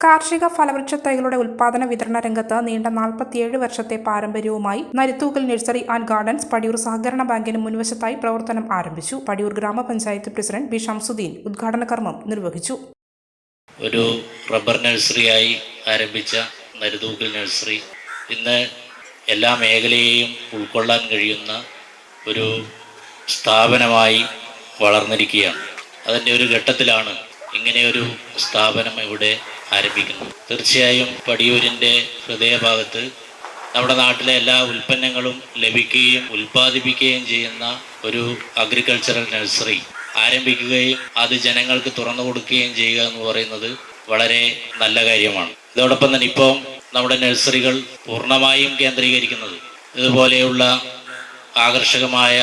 കാർഷിക ഫലവൃക്ഷ തൈകളുടെ ഉൽപാദന വിതരണ രംഗത്ത് നീണ്ട 47 വർഷത്തെ പാരമ്പര്യവുമായി നരിത്തൂക്കൽ നഴ്സറി ആൻഡ് ഗാർഡൻസ് പടിയൂർ സഹകരണ ബാങ്കിന് മുൻവശത്തായി പ്രവർത്തനം ആരംഭിച്ചു. പടിയൂർ ഗ്രാമപഞ്ചായത്ത് പ്രസിഡന്റ് ബി ഷംസുദ്ദീൻ ഉദ്ഘാടന കർമ്മം നിർവഹിച്ചു. ഒരു റബ്ബർ നഴ്സറിയായി ആരംഭിച്ച നരിത്തൂക്കൽ നഴ്സറി ഇന്ന് എല്ലാ മേഖലയെയും ഉൾക്കൊള്ളാൻ കഴിയുന്ന ഒരു സ്ഥാപനമായി വളർന്നിരിക്കുകയാണ്. അതിൻ്റെ ഒരു ഘട്ടത്തിലാണ് ഇങ്ങനെയൊരു സ്ഥാപനം ഇവിടെ ആരംഭിക്കുന്നത്. തീർച്ചയായും പടിയൂരിൻ്റെ ഹൃദയഭാഗത്ത് നമ്മുടെ നാട്ടിലെ എല്ലാ ഉൽപ്പന്നങ്ങളും ലഭിക്കുകയും ഉൽപ്പാദിപ്പിക്കുകയും ചെയ്യുന്ന ഒരു അഗ്രികൾച്ചറൽ നഴ്സറി ആരംഭിക്കുകയും അത് ജനങ്ങൾക്ക് തുറന്നു കൊടുക്കുകയും ചെയ്യുക എന്ന് പറയുന്നത് വളരെ നല്ല കാര്യമാണ്. ഇതോടൊപ്പം തന്നെ ഇപ്പോൾ നമ്മുടെ നഴ്സറികൾ പൂർണ്ണമായും കേന്ദ്രീകരിക്കുന്നത് ഇതുപോലെയുള്ള ആകർഷകമായ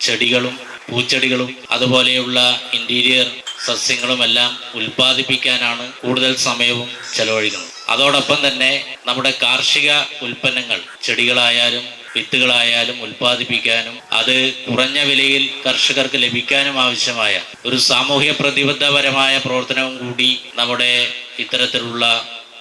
ചെടികളും പൂച്ചെടികളും അതുപോലെയുള്ള ഇൻറ്റീരിയർ സസ്യങ്ങളുമെല്ലാം ഉൽപ്പാദിപ്പിക്കാനാണ് കൂടുതൽ സമയവും ചെലവഴിക്കുന്നത്. അതോടൊപ്പം തന്നെ നമ്മുടെ കാർഷിക ഉൽപ്പന്നങ്ങൾ ചെടികളായാലും വിത്തുകളായാലും ഉൽപ്പാദിപ്പിക്കാനും അത് കുറഞ്ഞ വിലയിൽ കർഷകർക്ക് ലഭിക്കാനും ആവശ്യമായ ഒരു സാമൂഹ്യ പ്രതിബദ്ധപരമായ പ്രവർത്തനവും കൂടി നമ്മുടെ ഇത്തരത്തിലുള്ള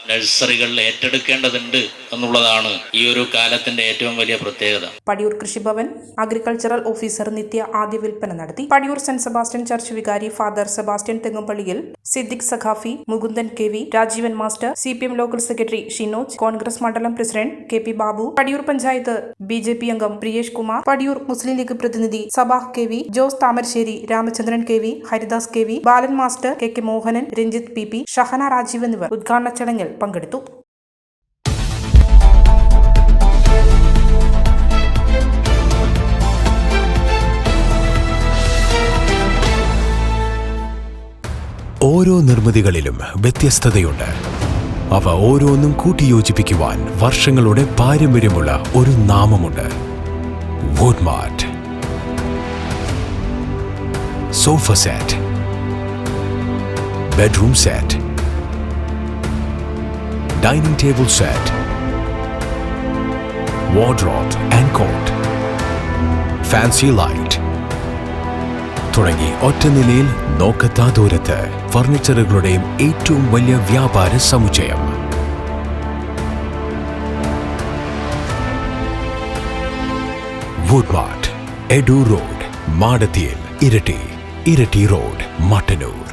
നഴ്സറികൾ ഏറ്റെടുക്കേണ്ടതുണ്ട് എന്നുള്ളതാണ് ഈ ഒരു കാലത്തിന്റെ ഏറ്റവും വലിയ പ്രത്യേകത. പടിയൂർ കൃഷിഭവൻ അഗ്രികൾച്ചറൽ ഓഫീസർ നിത്യ ആദ്യ വിൽപ്പന നടത്തി. പടിയൂർ സെന്റ് സെബാസ്റ്റ്യൻ ചർച്ച് വികാരി ഫാദർ സെബാസ്റ്റ്യൻ തെങ്ങുംപള്ളിയിൽ, Siddique Saqafi, Mukundan KV, Rajeevan master, CPM local secretary Shinoj, Congress മണ്ഡലം president KP Babu, Padiyoor panchayat BJP അംഗം പ്രിയേഷ് കുമാർ, പടിയൂർ മുസ്ലിം ലീഗ് പ്രതിനിധി Sabah KV, Jose Thamarassery, Ramachandran KV, Haridas KV, Balan master, KK Mohanan, Ranjith PP, Shahana Rajeev എന്നിവർ ഉദ്ഘാടന ചടങ്ങിൽ പങ്കെടുത്തു. ഓരോ നിർമ്മിതികളിലും വ്യത്യസ്തതയുണ്ട്. അവ ഓരോന്നും കൂട്ടിയോജിപ്പിക്കുവാൻ വർഷങ്ങളുടെ പാരമ്പര്യമുള്ള ഒരു നാമമുണ്ട്. Woodmart. Sofa set, bedroom set, dining table set, wardrobe and cot, fancy light തുടങ്ങി ഒറ്റ നിലയിൽ നോക്കത്താ ദൂരത്ത് ഫർണിച്ചറുകളുടെയും ഏറ്റവും വലിയ വ്യാപാര സമുച്ചയം. വുഡ്മാർട്ട്, എഡു റോഡ്, മാടത്തിയിൽ, ഇരട്ടി റോഡ്, മട്ടന്നൂർ.